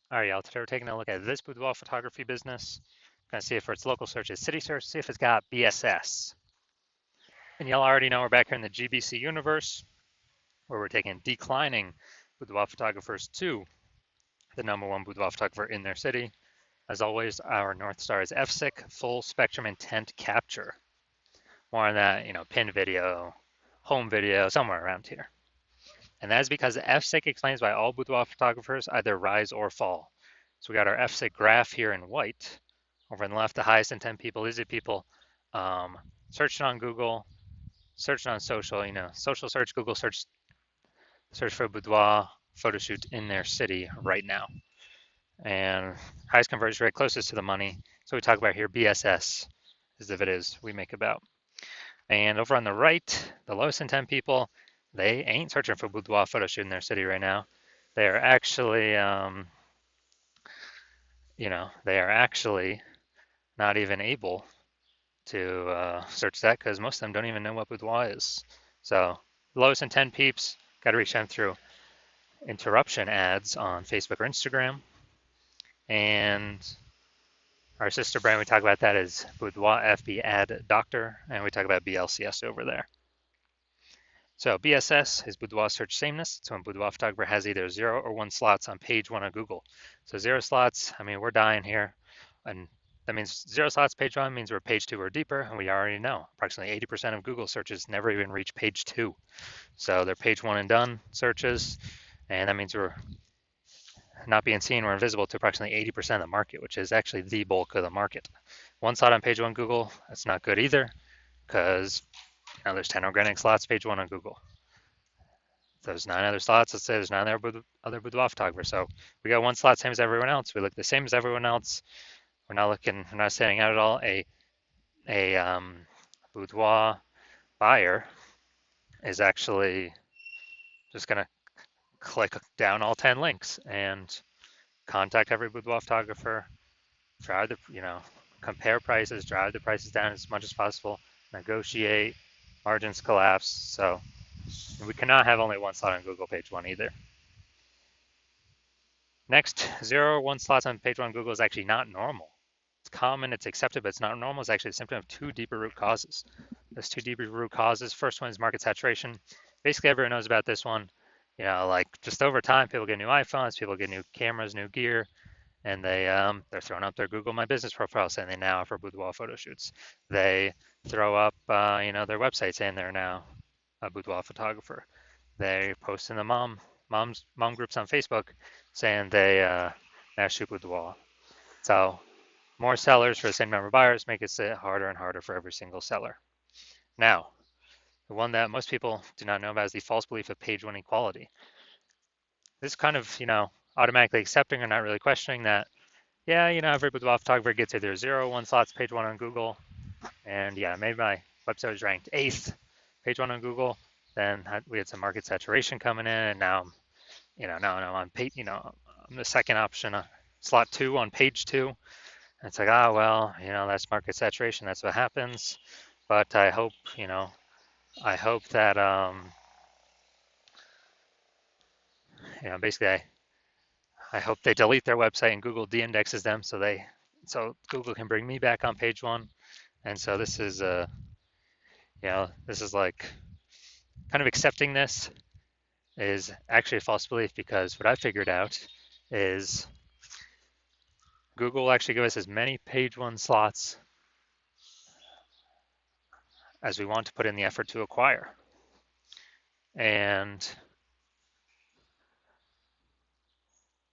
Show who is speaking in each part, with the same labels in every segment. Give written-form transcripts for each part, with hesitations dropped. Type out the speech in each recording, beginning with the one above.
Speaker 1: All right, y'all, today we're taking a look at this boudoir photography business. Gonna see if for its local search is city search, see if it's got BSS. And y'all already know we're back here in the GBC universe, where we're taking declining boudoir photographers to the #1 boudoir photographer in their city. As always, our North Star is FSIC, full spectrum intent capture. More on that, pin video, home video, somewhere around here. And that is because FSIC explains why all boudoir photographers either rise or fall. So we got our FSIC graph here in white. Over on the left, the highest intent people, easy people, searching on Google, searching on social, social search, Google search for boudoir photo shoot in their city right now. And highest conversion rate, closest to the money. So we talk about here, BSS is the videos we make about. And over on the right, the lowest intent people, they ain't searching for boudoir photo shoot in their city right now. They are actually, they are actually not even able to search that because most of them don't even know what boudoir is. So lowest intent peeps, got to reach them through interruption ads on Facebook or Instagram. And our sister brand, we talk about that is Boudoir FB Ad Doctor, and we talk about BLCS over there. So BSS is boudoir search sameness. It's when boudoir photographer has either 0 or 1 slots on page 1 of Google. So 0 slots, I mean, we're dying here. And that means 0 slots, page 1 means we're page 2 or deeper, and we already know approximately 80% of Google searches never even reach page 2. So they're page 1 and done searches, and that means we're not being seen, we're invisible to approximately 80% of the market, which is actually the bulk of the market. 1 slot on page 1 Google, that's not good either, because there's 10 organic slots, page 1 on Google. There's 9 other slots. Let's say there's 9 other boudoir photographers. So we got 1 slot, same as everyone else. We look the same as everyone else. We're not standing out at all. A boudoir buyer is actually just going to click down all 10 links and contact every boudoir photographer, try to, compare prices, drive the prices down as much as possible, negotiate, margins collapse. So we cannot have only 1 slot on Google page 1 either. Next, 0 or 1 slots on page 1 Google is actually not normal. It's common, it's accepted, but it's not normal. It's actually a symptom of 2 deeper root causes. There's 2 deeper root causes. First one is market saturation. Basically, everyone knows about this one. Like just over time, people get new iPhones, people get new cameras, new gear, and they're throwing up their Google My Business profile saying they now offer boudoir photo shoots. They throw up, their website saying they're now a boudoir photographer. They post in the mom groups on Facebook saying they now shoot boudoir. So more sellers for the same number of buyers make it harder and harder for every single seller. Now, the one that most people do not know about is the false belief of page 1 equality. This is kind of, automatically accepting or not really questioning that, yeah, every boudoir photographer gets either 0 or 1 slots page 1 on Google, and yeah, maybe my website was ranked 8th page 1 on Google, then we had some market saturation coming in, and now, now I'm on page, I'm the second option, slot 2 on page 2. And it's like, well, that's market saturation. That's what happens. But I hope, that, basically, I hope they delete their website and Google de-indexes them so Google can bring me back on page 1. And so this is, this is like kind of accepting this is actually a false belief, because what I figured out is Google will actually give us as many page 1 slots as we want to put in the effort to acquire. And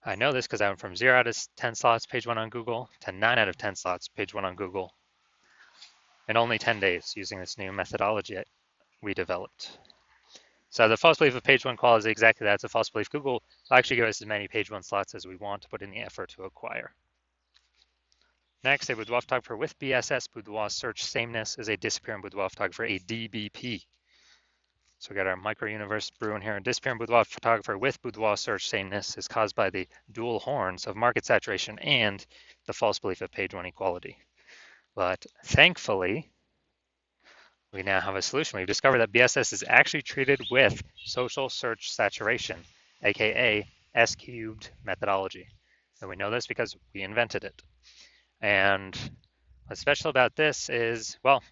Speaker 1: I know this because I went from 0 out of 10 slots page 1 on Google to 9 out of 10 slots page 1 on Google in only 10 days using this new methodology we developed. So the false belief of page 1 quality is exactly that. It's a false belief. Google will actually give us as many page 1 slots as we want to put in the effort to acquire. Next, a boudoir photographer with BSS, boudoir search sameness, is a disappearing boudoir photographer, a DBP. So we got our micro-universe brewing here. A disappearing boudoir photographer with boudoir search sameness is caused by the dual horns of market saturation and the false belief of page 1 equality. But thankfully, we now have a solution. We've discovered that BSS is actually treated with social search saturation, aka S-cubed methodology. And we know this because we invented it. And what's special about this is, well,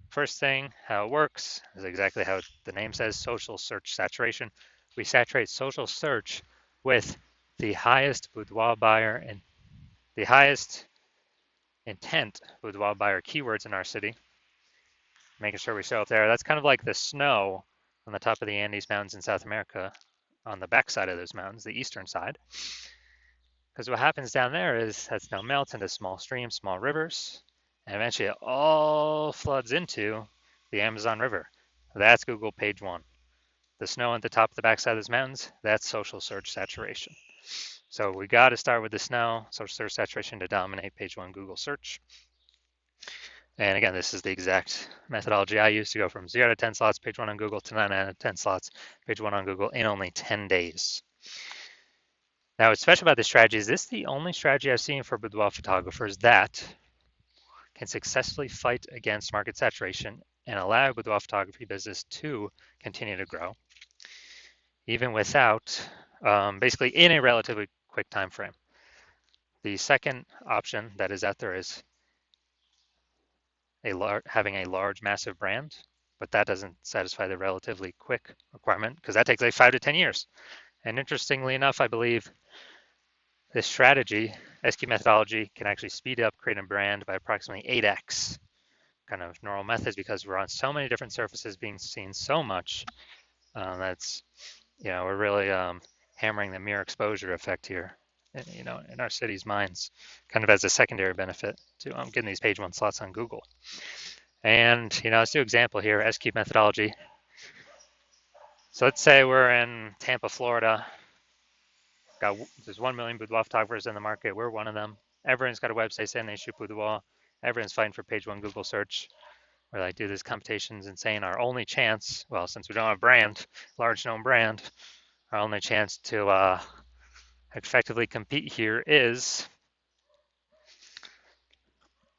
Speaker 1: first thing, how it works is exactly how the name says, social search saturation. We saturate social search with the highest boudoir buyer and the highest intent boudoir buyer keywords in our city, making sure we show up there. That's kind of like the snow on the top of the Andes Mountains in South America on the backside of those mountains, the eastern side. Because what happens down there is that snow melts into small streams, small rivers, and eventually it all floods into the Amazon River. That's Google page one. The snow at the top of the backside of those mountains, that's social search saturation. So we got to start with the snow, social search saturation to dominate page one Google search. And again, this is the exact methodology I use to go from 0 to 10 slots page one on Google to 9 out of 10 slots page one on Google in only 10 days. Now, what's special about this strategy is this is the only strategy I've seen for boudoir photographers that can successfully fight against market saturation and allow boudoir photography business to continue to grow, even without, basically in a relatively quick time frame. The second option that is out there is having a large, massive brand, but that doesn't satisfy the relatively quick requirement because that takes like 5 to 10 years. And interestingly enough, I believe this strategy, SQ methodology, can actually speed up creating a brand by approximately 8x kind of normal methods because we're on so many different surfaces being seen so much. That's, we're really hammering the mere exposure effect here, in our city's minds, kind of as a secondary benefit to getting these page one slots on Google. And, let's do an example here, SQ methodology. So let's say we're in Tampa, Florida. There's 1 million boudoir photographers in the market. We're one of them. Everyone's got a website saying they shoot boudoir. Everyone's fighting for page one Google search. We're like, dude, this competition's insane. Our only chance, well, since we don't have a brand, large known brand, our only chance to effectively compete here is,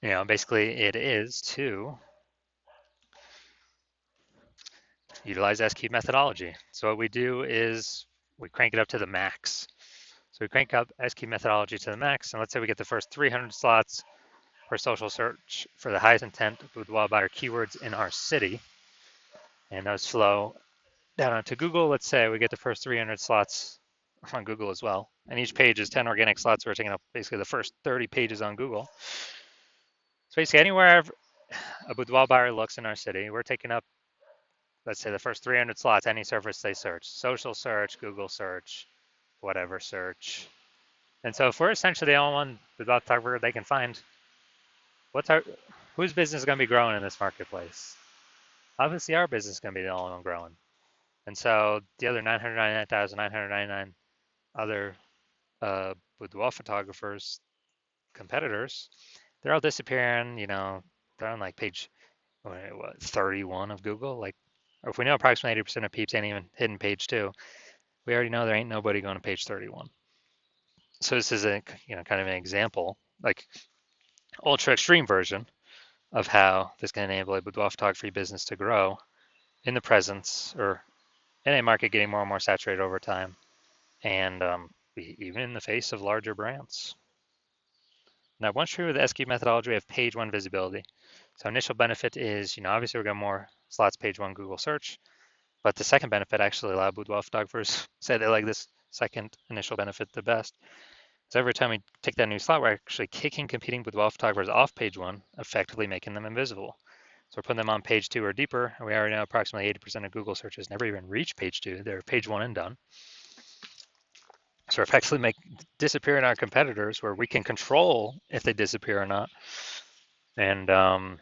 Speaker 1: basically it is to utilize SQ methodology. So what we do is we crank it up to the max. So we crank up SQ methodology to the max, and let's say we get the first 300 slots for social search for the highest intent boudoir buyer keywords in our city, and those flow down onto Google. Let's say we get the first 300 slots on Google as well, and each page is 10 organic slots. We're taking up basically the first 30 pages on Google. So basically anywhere a boudoir buyer looks in our city, we're taking up, let's say, the first 300 slots, any surface they search, social search, Google search, whatever search. And so if we're essentially the only one boudoir photographer they can find, whose business is going to be growing in this marketplace? Obviously our business is going to be the only one growing. And so the other 999,999 other boudoir photographers, competitors, they're all disappearing. They're on like page 31 of Google. Like, or if we know approximately 80% of peeps ain't even hitting page 2, we already know there ain't nobody going to page 31. So this is a kind of an example, like ultra extreme version of how this can enable a boudoir photography business to grow in the presence or in a market getting more and more saturated over time, and even in the face of larger brands. Now, once true with the SQ methodology, we have page one visibility. So initial benefit is, obviously we got more slots page one Google search, but the second benefit actually a lot of boudoir photographers say they like this second initial benefit the best. So every time we take that new slot, we're actually kicking competing boudoir photographers off page one, effectively making them invisible. So we're putting them on page 2 or deeper, and we already know approximately 80% of Google searches never even reach page 2. They're page 1 and done. So we're effectively disappearing our competitors where we can control if they disappear or not. And a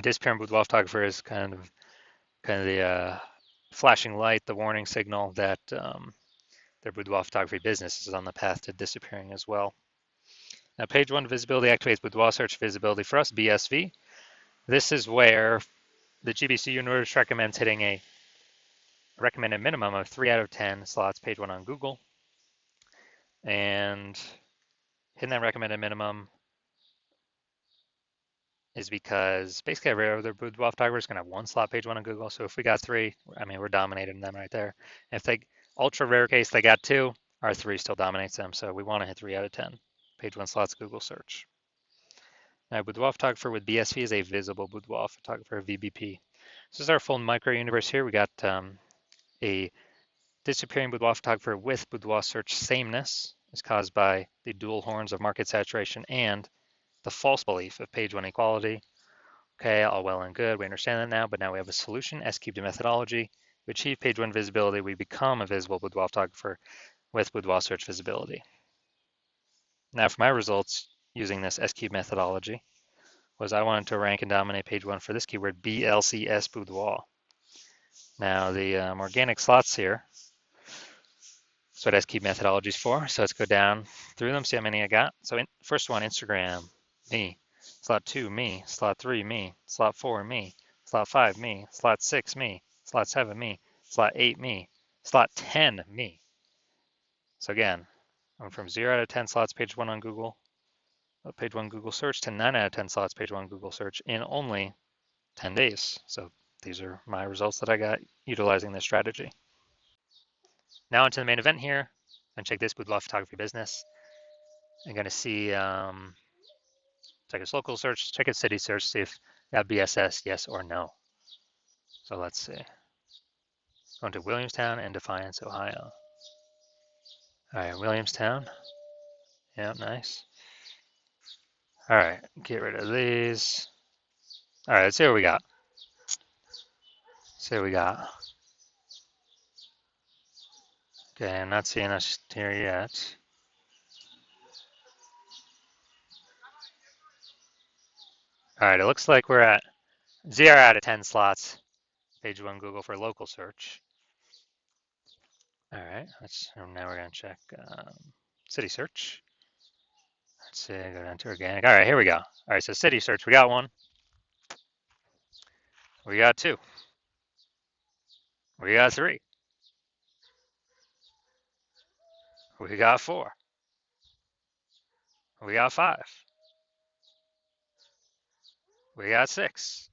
Speaker 1: disappearing boudoir photographer is kind of the flashing light, the warning signal that their boudoir photography business is on the path to disappearing as well. Now, page 1 visibility activates boudoir search visibility for us, BSV. This is where the GBC universe recommends hitting a recommended minimum of 3 out of 10 slots page 1 on Google. And hitting that recommended minimum is because basically every other boudoir photographer is going to have 1 slot page 1 on Google. So if we got 3, we're dominating them right there. If they, ultra rare case, they got 2, R3 still dominates them, so we want to hit 3 out of 10. Page 1 slots, Google search. Now, boudoir photographer with BSV is a visible boudoir photographer, VBP. This is our full micro universe here. We got a disappearing boudoir photographer with boudoir search sameness is caused by the dual horns of market saturation and the false belief of page 1 equality. Okay, all well and good. We understand that now, but now we have a solution, S-cubed methodology. We achieve page 1 visibility. We become a visible boudoir photographer with boudoir search visibility. Now for my results using this S-cubed methodology was I wanted to rank and dominate page 1 for this keyword, BLCS boudoir. Now the organic slots here, that's what S-cubed methodology is for. So let's go down through them, see how many I got. So first one, Instagram, me. Slot 2, me. Slot 3, me. Slot 4, me. Slot 5, me. Slot 6, me. Slot 7, me. Slot 8, me. Slot 10, me. So again, I'm from 0 out of 10 slots page 1 on Google, page 1 Google search, to 9 out of 10 slots page 1 Google search in only 10 days. So these are my results that I got utilizing this strategy. Now into the main event here. I'm check this boudoir photography business. I'm going to see, check its local search, check its city search, see if that BSS, yes or no. So let's see. Going to Williamstown and Defiance, Ohio. All right, Williamstown. Yeah, nice. All right, get rid of these. All right, let's see what we got. See what we got. Okay, I'm not seeing us here yet. All right, it looks like we're at 0 out of 10 slots, page 1 Google for local search. All right, now we're gonna check city search. Let's see, go down to organic. All right, here we go. All right, so city search, we got 1. We got 2. We got 3. We got 4. We got 5. We got 6.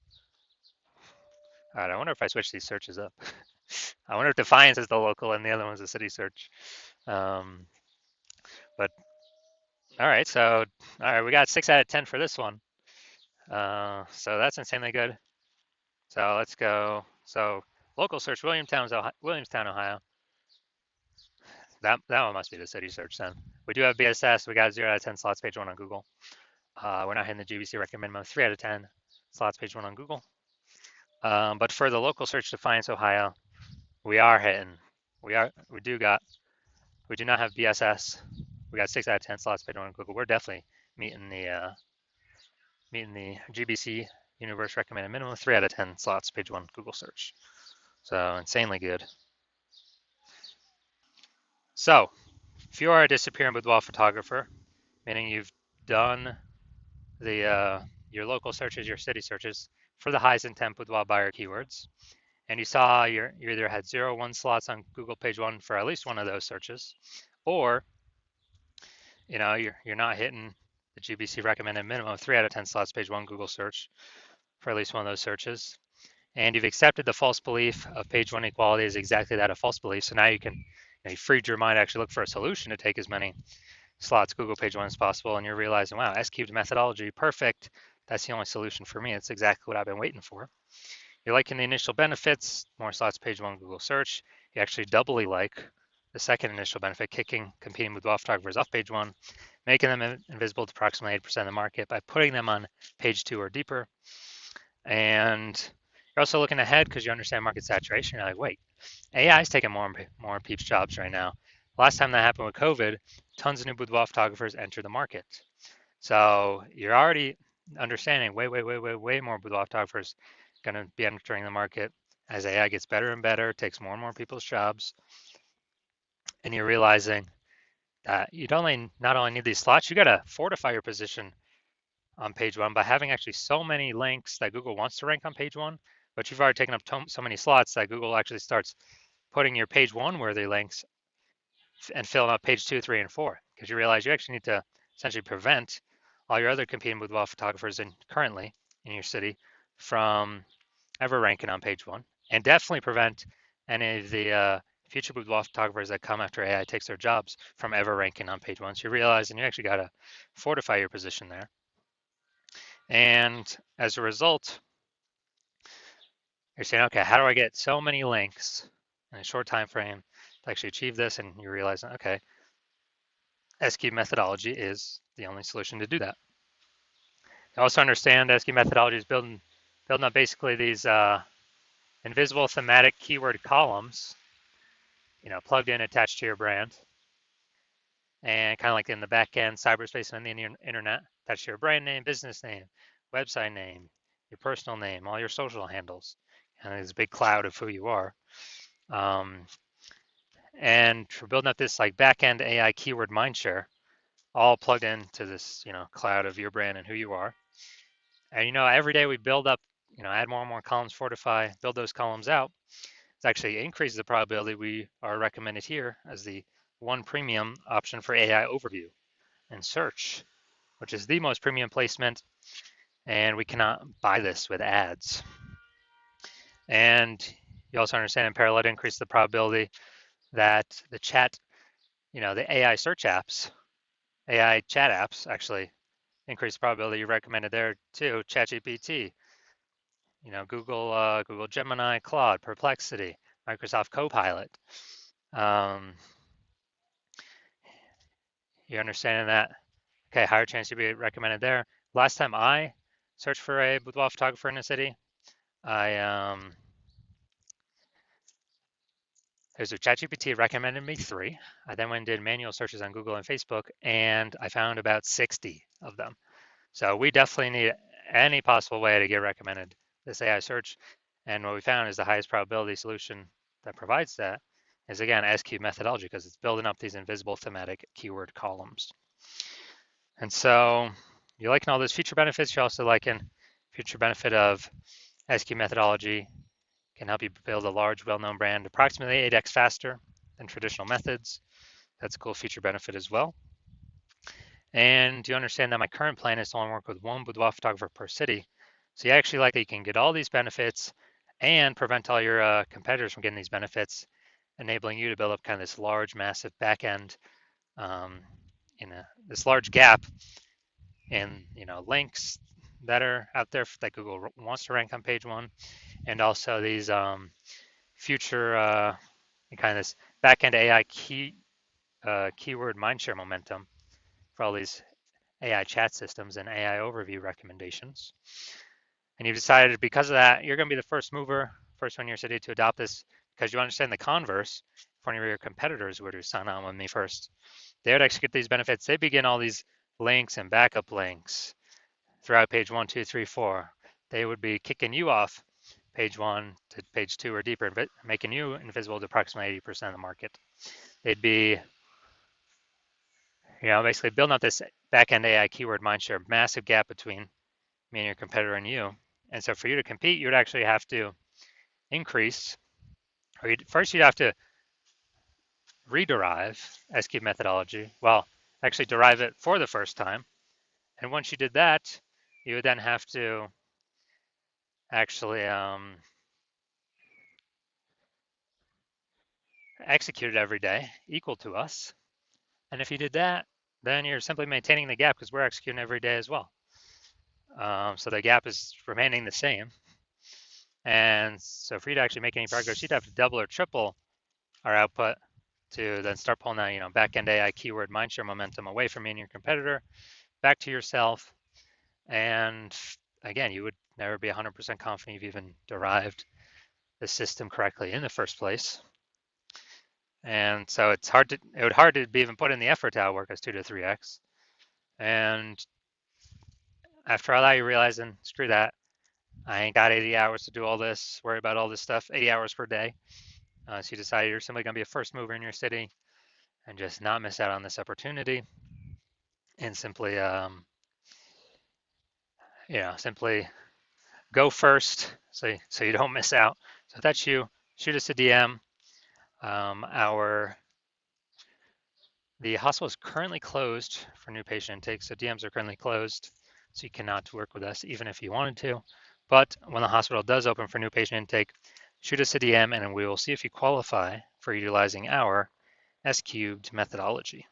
Speaker 1: All right, I wonder if I switch these searches up. I wonder if Defiance is the local and the other one's the city search. But all right, so we got 6 out of 10 for this one. So that's insanely good. So let's go. So local search, Williamstown, Ohio. That one must be the city search then. We do have BSS. We got 0 out of 10 slots page 1 on Google. We're not hitting the GBC recommend minimum 3 out of 10 slots page 1 on Google. But for the local search, Defiance, Ohio, we are hitting. We do not have BSS. We got 6 out of 10 slots page 1 on Google. We're definitely meeting the GBC universe recommended minimum 3 out of 10 slots page 1 Google search. So insanely good. So if you are a disappearing boudoir photographer, meaning you've done the your local searches, your city searches for the highest intent boudoir buyer keywords, and you saw you either had 0, 1 slots on Google page 1 for at least one of those searches, or you're not hitting the GBC recommended minimum of 3 out of 10 slots page 1 Google search for at least one of those searches, and you've accepted the false belief of page 1 equality is exactly that, a false belief. So now you can, you freed your mind to actually look for a solution to take as many slots Google page 1 as possible, and you're realizing, wow, S-cubed methodology, perfect. That's the only solution for me. It's exactly what I've been waiting for. You're liking the initial benefits, more slots page 1 Google search. You actually doubly like the second initial benefit, kicking competing boudoir photographers off page 1, making them invisible to approximately 80% of the market by putting them on page 2 or deeper. And you're also looking ahead because you understand market saturation. You're like, wait, AI is taking more and peeps jobs right now. Last time that happened with COVID, tons of new boudoir photographers entered the market. So you're already understanding way more boudoir photographers going to be entering the market as AI gets better and better, takes more and more people's jobs. And you're realizing that you not only need these slots, you got to fortify your position on page 1 by having actually so many links that Google wants to rank on page 1, but you've already taken up so many slots that Google actually starts putting your page 1 worthy links and filling up page 2, 3, and 4, because you realize you actually need to essentially prevent all your other competing boudoir photographers currently in your city from ever ranking on page 1, and definitely prevent any of the future boudoir photographers that come after AI takes their jobs from ever ranking on page one. So you realize, and you actually got to fortify your position there. And as a result, you're saying, okay, how do I get so many links in a short time frame to actually achieve this? And you realize, okay, SQ methodology is the only solution to do that. You also understand SQ methodology is building up basically these invisible thematic keyword columns, plugged in, attached to your brand, and kind of like in the back end, cyberspace and the internet, attached to your brand name, business name, website name, your personal name, all your social handles, and there's a big cloud of who you are. And we're building up this like back end AI keyword mindshare, all plugged into this, cloud of your brand and who you are. And every day we build up, add more and more columns, fortify, build those columns out. It actually increases the probability we are recommended here as the one premium option for AI overview and search, which is the most premium placement, and we cannot buy this with ads. And you also understand in parallel to increase the probability that the chat, the AI search apps, AI chat apps actually increase the probability you recommended there too. ChatGPT, Google Gemini, Claude, Perplexity, Microsoft Copilot. You understanding that? Okay, higher chance to be recommended there. Last time I searched for a boudoir photographer in a city, ChatGPT recommended me 3. I then went and did manual searches on Google and Facebook, and I found about 60 of them. So we definitely need any possible way to get recommended this AI search. And what we found is the highest probability solution that provides that is, again, SQ methodology, because it's building up these invisible thematic keyword columns. And so you're liking all those feature benefits. You're also liking future benefit of SQ methodology can help you build a large, well-known brand approximately 8x faster than traditional methods. That's a cool feature benefit as well. And you understand that my current plan is to only work with one boudoir photographer per city. So you actually like that you can get all these benefits and prevent all your competitors from getting these benefits, enabling you to build up kind of this large, massive back end, this large gap in links that are out there that Google wants to rank on page one, and also these future kind of this back-end AI keyword mindshare momentum for all these AI chat systems and AI overview recommendations. And you've decided because of that, you're going to be the first mover, first one in your city to adopt this, because you understand the converse. If one of your competitors were to sign on with me first, they would actually get these benefits. They begin all these links and backup links throughout page 1, 2, 3, 4. They would be kicking you off page 1 to page 2 or deeper, making you invisible to approximately 80% of the market. They'd be, basically building up this back-end AI keyword mindshare, massive gap between me and your competitor and you. And so for you to compete, you would actually have to increase, or first you'd have to rederive SQ methodology. Well, actually derive it for the first time. And once you did that, you would then have to actually execute it every day, equal to us. And if you did that, then you're simply maintaining the gap because we're executing every day as well. So the gap is remaining the same. And so for you to actually make any progress, you'd have to double or triple our output to then start pulling that, back-end AI keyword mindshare momentum away from you and your competitor, back to yourself. And again, you would never be 100% confident you've even derived the system correctly in the first place. And so it would hard to be even put in the effort to outwork us 2 to 3x. And after all that, you're realizing, screw that. I ain't got 80 hours to do all this, worry about all this stuff, 80 hours per day. So you decide you're simply going to be a first mover in your city and just not miss out on this opportunity, and simply, simply go first so you don't miss out. So if that's you, shoot us a DM. The hospital is currently closed for new patient intake, so DMs are currently closed, so you cannot work with us even if you wanted to. But when the hospital does open for new patient intake, shoot us a DM and we will see if you qualify for utilizing our S cubed methodology.